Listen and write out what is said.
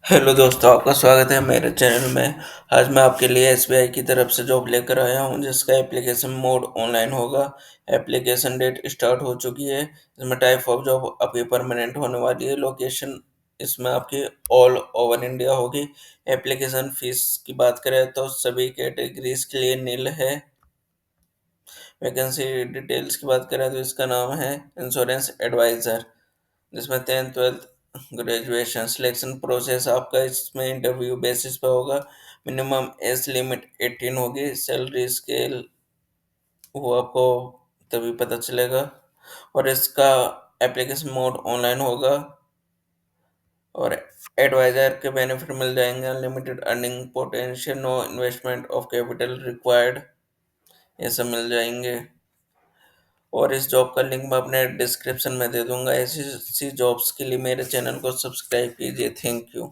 Hello दोस्तों, आपका स्वागत है मेरे चैनल में। आज मैं आपके लिए एसबीआई की तरफ से जॉब लेकर आया हूं, जिसका एप्लीकेशन मोड ऑनलाइन होगा। एप्लीकेशन डेट स्टार्ट हो चुकी है। इसमें टाइप ऑफ जॉब आपकी परमानेंट होने वाली है। लोकेशन इसमें आपकी ऑल ओवर इंडिया होगी। एप्लीकेशन फीस की बात करें तो सभी कैटेगरीज के लिए नील है। वैकेंसी डिटेल्स की बात करें तो इसका नाम है इंश्योरेंस एडवाइज़र, जिसमें 10th 12th graduation. Selection process आपका इसमें इंटरव्यू बेसिस पे होगा। मिनिमम एज लिमिट 18 होगी। सैलरी स्केल वो आपको तभी पता चलेगा। और इसका एप्लीकेशन मोड ऑनलाइन होगा। और एडवाइजर के बेनिफिट मिल जाएंगे। Unlimited earning potential, no investment of capital required, ये सब मिल जाएंगे। और इस जॉब का लिंक मैं अपने डिस्क्रिप्शन में दे दूंगा। ऐसी ऐसी जॉब्स के लिए मेरे चैनल को सब्सक्राइब कीजिए। Thank you.